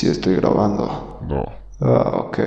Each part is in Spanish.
Sí estoy grabando. No. Ok.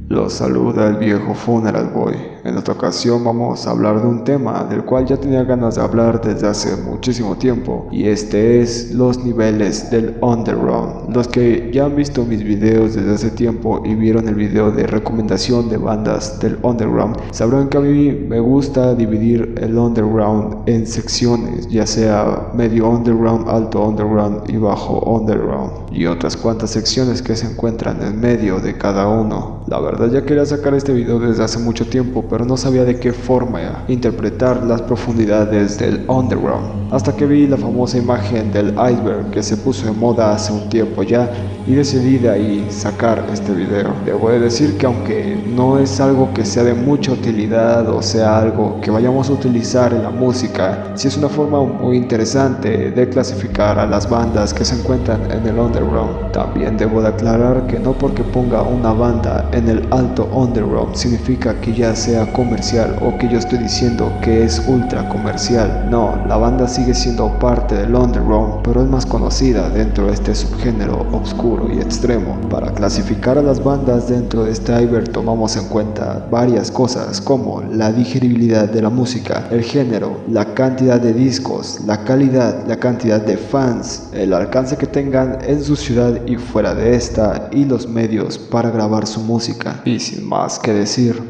Los saluda el viejo Funeral Boy. En esta ocasión vamos a hablar de un tema del cual ya tenía ganas de hablar desde hace muchísimo tiempo, y este es los niveles del underground. Los que ya han visto mis videos desde hace tiempo y vieron el video de recomendación de bandas del underground, sabrán que a mí me gusta dividir el underground en secciones, ya sea medio underground, alto underground y bajo underground, y otras cuantas secciones que se encuentran en medio de cada uno. La verdad ya quería sacar este video desde hace mucho tiempo, pero no sabía de qué forma interpretar las profundidades del underground, hasta que vi la famosa imagen del iceberg que se puso de moda hace un tiempo ya, y decidí de ahí sacar este video. Debo de decir que aunque no es algo que sea de mucha utilidad o sea algo que vayamos a utilizar en la música, sí es una forma muy interesante de clasificar a las bandas que se encuentran en el underground. También debo de aclarar que no porque ponga una banda en el alto underground significa que ya sea comercial o que yo estoy diciendo que es ultra comercial. No, la banda sigue siendo parte del underground, pero es más conocida dentro de este subgénero oscuro y extremo. Para clasificar a las bandas dentro de este iceberg tomamos en cuenta varias cosas como la digeribilidad de la música, el género, la cantidad de discos, la calidad, la cantidad de fans, el alcance que tengan en su ciudad y fuera de esta, y los medios para grabar su música. Y sin más que decir,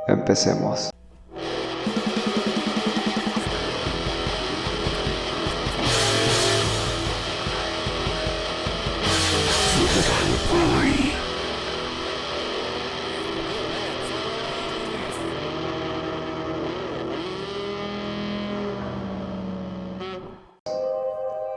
empecemos.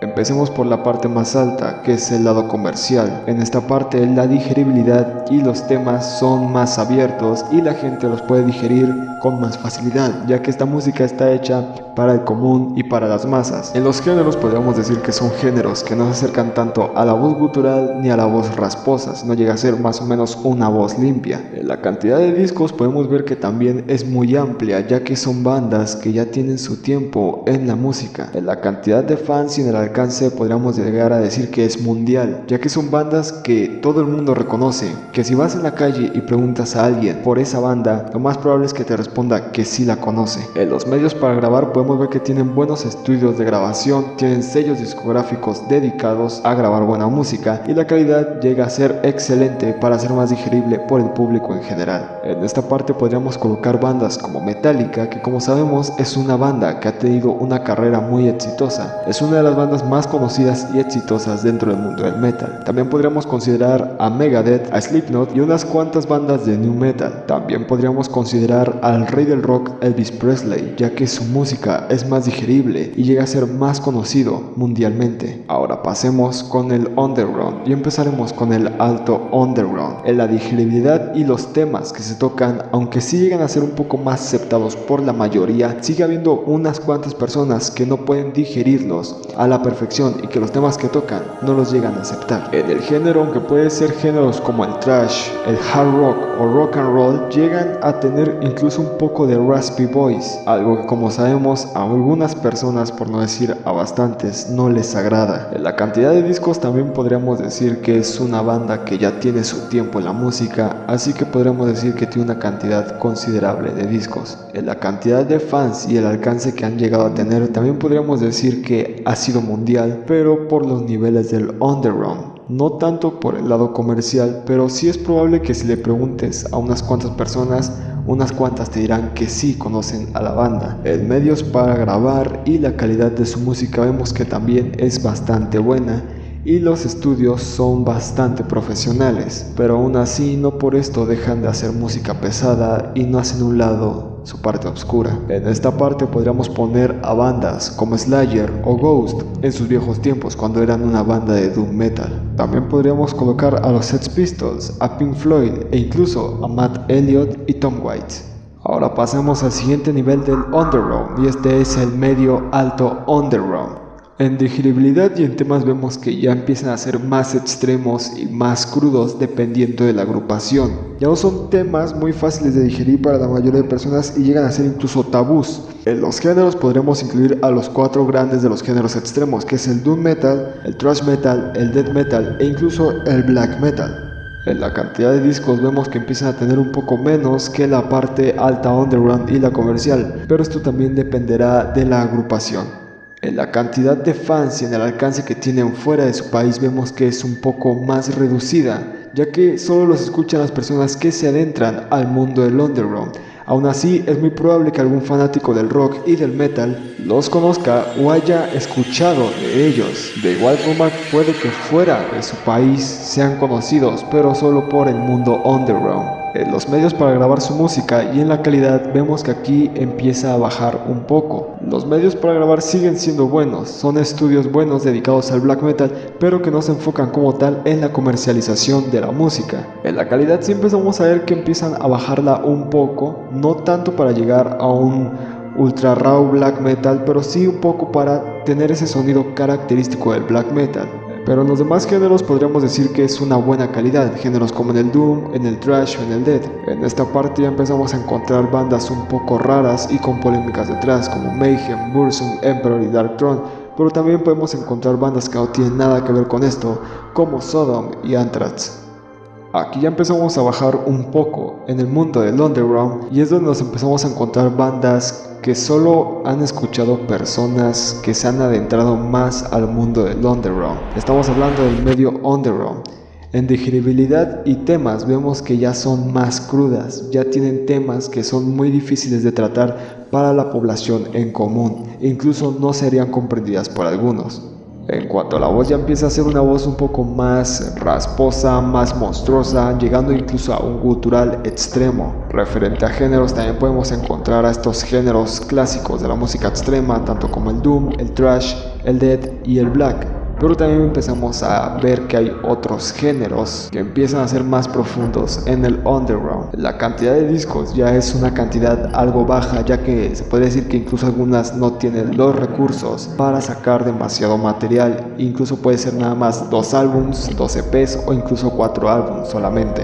Empecemos por la parte más alta, que es el lado comercial. En esta parte la digeribilidad y los temas son más abiertos y la gente los puede digerir con más facilidad, ya que esta música está hecha para el común y para las masas. En los géneros podríamos decir que son géneros que no se acercan tanto a la voz gutural ni a la voz rasposa, sino llega a ser más o menos una voz limpia. En la cantidad de discos podemos ver que también es muy amplia, ya que son bandas que ya tienen su tiempo en la música. En la cantidad de fans y en el alcance podríamos llegar a decir que es mundial, ya que son bandas que todo el mundo reconoce, que si vas en la calle y preguntas a alguien por esa banda, lo más probable es que te responda que sí la conoce. En los medios para grabar podemos ver que tienen buenos estudios de grabación, tienen sellos discográficos dedicados a grabar buena música, y la calidad llega a ser excelente para ser más digerible por el público en general. En esta parte podríamos colocar bandas como Metallica, que como sabemos es una banda que ha tenido una carrera muy exitosa, es una de las bandas más conocidas y exitosas dentro del mundo del metal. También podríamos considerar a Megadeth, a Slipknot y unas cuantas bandas de nu metal. También podríamos considerar al rey del rock Elvis Presley, ya que su música es más digerible y llega a ser más conocido mundialmente. Ahora pasemos con el underground y empezaremos con el alto underground. En la digeribilidad y los temas que se tocan, aunque sí llegan a ser un poco más aceptados por la mayoría, sigue habiendo unas cuantas personas que no pueden digerirlos a la perfección y que los temas que tocan no los llegan a aceptar. En el género, aunque puede ser géneros como el thrash, el hard rock o rock and roll, llegan a tener incluso un poco de raspy voice, algo que como sabemos a algunas personas, por no decir a bastantes, no les agrada. En la cantidad de discos también podríamos decir que es una banda que ya tiene su tiempo en la música, así que podríamos decir que tiene una cantidad considerable de discos. En la cantidad de fans y el alcance que han llegado a tener, también podríamos decir que ha sido mundial, pero por los niveles del underground. No tanto por el lado comercial, pero sí es probable que si le preguntes a unas cuantas personas, unas cuantas te dirán que sí conocen a la banda. En medios para grabar y la calidad de su música vemos que también es bastante buena, y los estudios son bastante profesionales, pero aún así no por esto dejan de hacer música pesada y no hacen un lado su parte oscura. En esta parte podríamos poner a bandas como Slayer o Ghost en sus viejos tiempos, cuando eran una banda de doom metal. También podríamos colocar a los Sex Pistols, a Pink Floyd e incluso a Matt Elliott y Tom Waits. Ahora pasemos al siguiente nivel del underground, y este es el medio alto underground. En digeribilidad y en temas vemos que ya empiezan a ser más extremos y más crudos dependiendo de la agrupación. Ya no son temas muy fáciles de digerir para la mayoría de personas y llegan a ser incluso tabús. En los géneros podremos incluir a los 4 grandes de los géneros extremos, que es el doom metal, el thrash metal, el death metal e incluso el black metal. En la cantidad de discos vemos que empiezan a tener un poco menos que la parte alta underground y la comercial, pero esto también dependerá de la agrupación. En la cantidad de fans y en el alcance que tienen fuera de su país vemos que es un poco más reducida, ya que solo los escuchan las personas que se adentran al mundo del underground. Aún así, es muy probable que algún fanático del rock y del metal los conozca o haya escuchado de ellos. De igual forma, puede que fuera de su país sean conocidos, pero solo por el mundo underground. En los medios para grabar su música y en la calidad vemos que aquí empieza a bajar un poco. Los medios para grabar siguen siendo buenos, son estudios buenos dedicados al black metal, pero que no se enfocan como tal en la comercialización de la música. En la calidad sí empezamos a ver que empiezan a bajarla un poco, no tanto para llegar a un ultra raw black metal, pero sí un poco para tener ese sonido característico del black metal. Pero en los demás géneros podríamos decir que es una buena calidad, géneros como en el doom, en el thrash o en el death. En esta parte ya empezamos a encontrar bandas un poco raras y con polémicas detrás, como Mayhem, Burzum, Emperor y Darkthrone, pero también podemos encontrar bandas que no tienen nada que ver con esto, como Sodom y Anthrax. Aquí ya empezamos a bajar un poco en el mundo del underground y es donde nos empezamos a encontrar bandas que solo han escuchado personas que se han adentrado más al mundo del underground. Estamos hablando del medio underground. En digeribilidad y temas vemos que ya son más crudas, ya tienen temas que son muy difíciles de tratar para la población en común e incluso no serían comprendidas por algunos. En cuanto a la voz, ya empieza a ser una voz un poco más rasposa, más monstruosa, llegando incluso a un gutural extremo. Referente a géneros, también podemos encontrar a estos géneros clásicos de la música extrema, tanto como el doom, el thrash, el death y el black. Pero también empezamos a ver que hay otros géneros que empiezan a ser más profundos en el underground. La cantidad de discos ya es una cantidad algo baja, ya que se puede decir que incluso algunas no tienen los recursos para sacar demasiado material. Incluso puede ser nada más 2 álbums, 2 EPs o incluso 4 álbums solamente.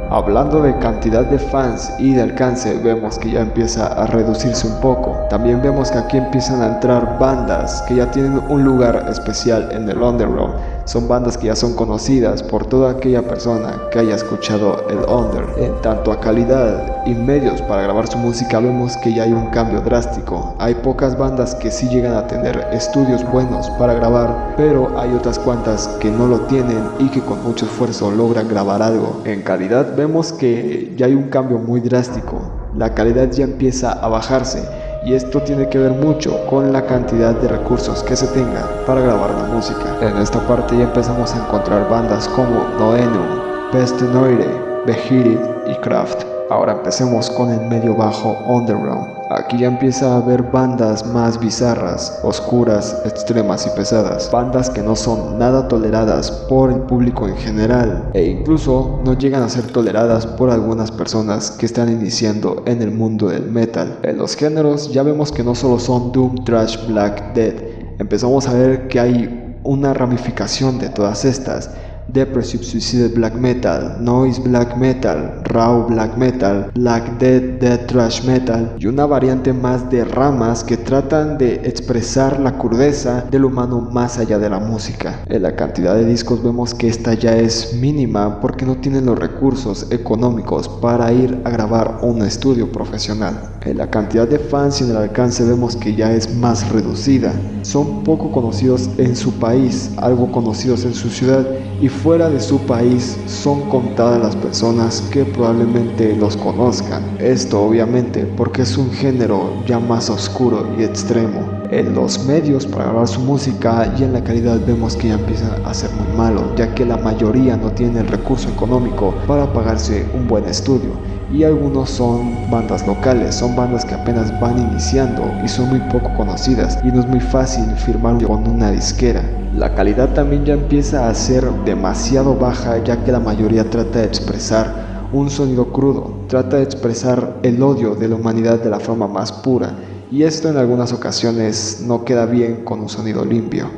Hablando de cantidad de fans y de alcance, vemos que ya empieza a reducirse un poco. También vemos que aquí empiezan a entrar bandas que ya tienen un lugar especial en el underground. Son bandas que ya son conocidas por toda aquella persona que haya escuchado el under. En tanto a calidad y medios para grabar su música vemos que ya hay un cambio drástico. Hay pocas bandas que sí llegan a tener estudios buenos para grabar, pero hay otras cuantas que no lo tienen y que con mucho esfuerzo logran grabar algo. En calidad vemos que ya hay un cambio muy drástico. La calidad ya empieza a bajarse. Y esto tiene que ver mucho con la cantidad de recursos que se tenga para grabar la música. En esta parte ya empezamos a encontrar bandas como Noenum, Peste Noire, Beherit y Kraft. Ahora empecemos con el medio bajo underground. Aquí ya empieza a haber bandas más bizarras, oscuras, extremas y pesadas. Bandas que no son nada toleradas por el público en general e incluso no llegan a ser toleradas por algunas personas que están iniciando en el mundo del metal. En los géneros ya vemos que no solo son doom, thrash, black, death. Empezamos a ver que hay una ramificación de todas estas. Depressive Suicide Black Metal, Noise Black Metal, Raw Black Metal, Black Death, Death Thrash Metal y una variante más de ramas que tratan de expresar la crudeza del humano más allá de la música. En la cantidad de discos vemos que esta ya es mínima porque no tienen los recursos económicos para ir a grabar un estudio profesional. En la cantidad de fans y en el alcance vemos que ya es más reducida. Son poco conocidos en su país, algo conocidos en su ciudad y fuera de su país son contadas las personas que probablemente los conozcan. Esto obviamente porque es un género ya más oscuro y extremo. En los medios para grabar su música y en la calidad vemos que ya empieza a ser muy malo, ya que la mayoría no tiene el recurso económico para pagarse un buen estudio. Y algunos son bandas locales, son bandas que apenas van iniciando y son muy poco conocidas y no es muy fácil firmar con una disquera. La calidad también ya empieza a ser demasiado baja, ya que la mayoría trata de expresar un sonido crudo, trata de expresar el odio de la humanidad de la forma más pura y esto en algunas ocasiones no queda bien con un sonido limpio.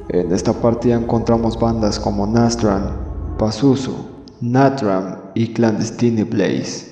En esta parte ya encontramos bandas como Nastran, Pazuzu, Natram y Clandestine Blaze.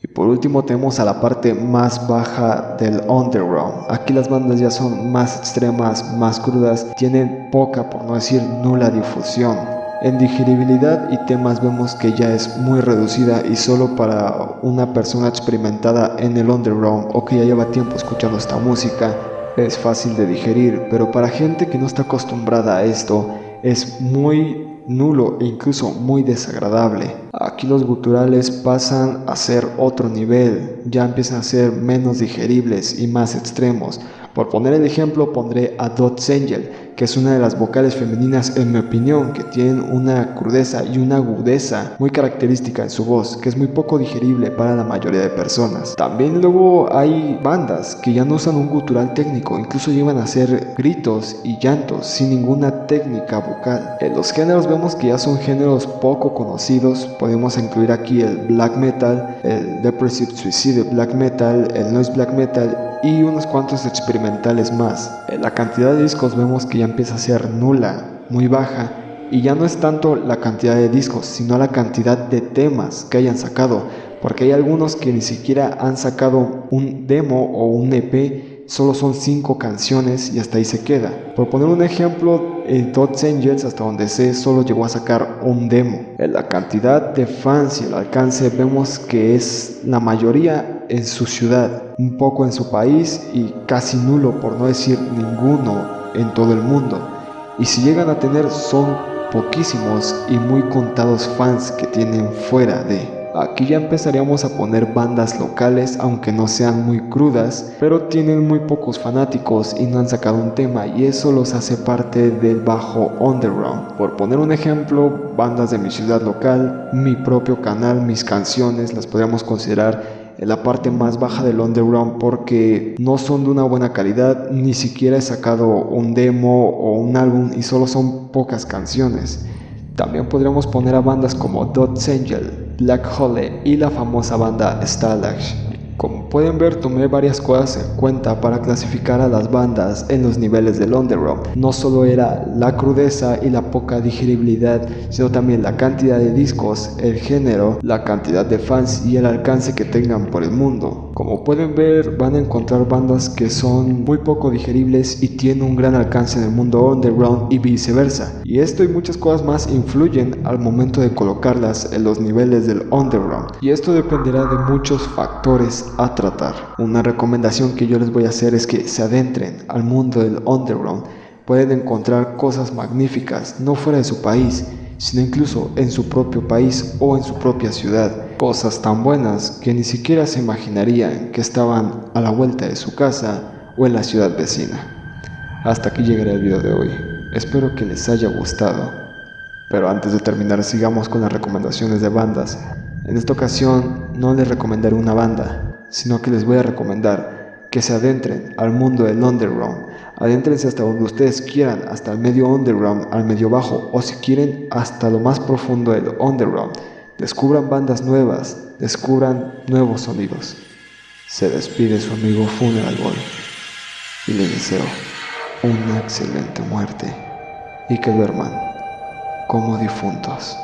Y por último tenemos a la parte más baja del underground. Aquí las bandas ya son más extremas, más crudas, tienen poca, por no decir nula difusión. En digeribilidad y temas vemos que ya es muy reducida y solo para una persona experimentada en el underground o que ya lleva tiempo escuchando esta música es fácil de digerir, pero para gente que no está acostumbrada a esto es muy nulo e incluso muy desagradable. Aquí los guturales pasan a ser otro nivel, ya empiezan a ser menos digeribles y más extremos. Por poner el ejemplo pondré a Dot Angel, que es una de las vocales femeninas en mi opinión, que tienen una crudeza y una agudeza muy característica en su voz, que es muy poco digerible para la mayoría de personas. También luego hay bandas que ya no usan un gutural técnico, incluso llevan a hacer gritos y llantos sin ninguna técnica vocal. En los géneros vemos que ya son géneros poco conocidos, podemos incluir aquí el black metal, el depressive suicide black metal, el noise black metal y unos cuantos experimentales más. En la cantidad de discos vemos que ya empieza a ser nula, muy baja, y ya no es tanto la cantidad de discos, sino la cantidad de temas que hayan sacado, porque hay algunos que ni siquiera han sacado un demo o un EP, solo son 5 canciones y hasta ahí se queda. Por poner un ejemplo, Dot Angels, hasta donde sé, solo llegó a sacar un demo. En la cantidad de fans y el alcance vemos que es la mayoría en su ciudad, un poco en su país y casi nulo, por no decir ninguno, en todo el mundo. Y si llegan a tener, son poquísimos y muy contados fans que tienen fuera de. Aquí ya empezaríamos a poner bandas locales, aunque no sean muy crudas, pero tienen muy pocos fanáticos y no han sacado un tema, y eso los hace parte del bajo underground. Por poner un ejemplo, bandas de mi ciudad local, mi propio canal, mis canciones, las podríamos considerar en la parte más baja del underground porque no son de una buena calidad, ni siquiera he sacado un demo o un álbum y solo son pocas canciones. También podríamos poner a bandas como Dot Angel, Black Hole y la famosa banda Starlash. Como pueden ver, tomé varias cosas en cuenta para clasificar a las bandas en los niveles del underground. No solo era la crudeza y la poca digeribilidad, sino también la cantidad de discos, el género, la cantidad de fans y el alcance que tengan por el mundo. Como pueden ver, van a encontrar bandas que son muy poco digeribles y tienen un gran alcance en el mundo underground y viceversa. Y esto y muchas cosas más influyen al momento de colocarlas en los niveles del underground. Y esto dependerá de muchos factores a tratar. Una recomendación que yo les voy a hacer es que se adentren al mundo del underground. Pueden encontrar cosas magníficas, no fuera de su país, sino incluso en su propio país o en su propia ciudad. Cosas tan buenas que ni siquiera se imaginarían que estaban a la vuelta de su casa o en la ciudad vecina. Hasta aquí llegará el video de hoy. Espero que les haya gustado. Pero antes de terminar, sigamos con las recomendaciones de bandas. En esta ocasión no les recomendaré una banda, sino que les voy a recomendar que se adentren al mundo del underground. Adéntrense hasta donde ustedes quieran, hasta el medio underground, al medio bajo, o si quieren hasta lo más profundo del underground. Descubran bandas nuevas, descubran nuevos sonidos. Se despide su amigo Funeral Boy y les deseo una excelente muerte y que duerman como difuntos.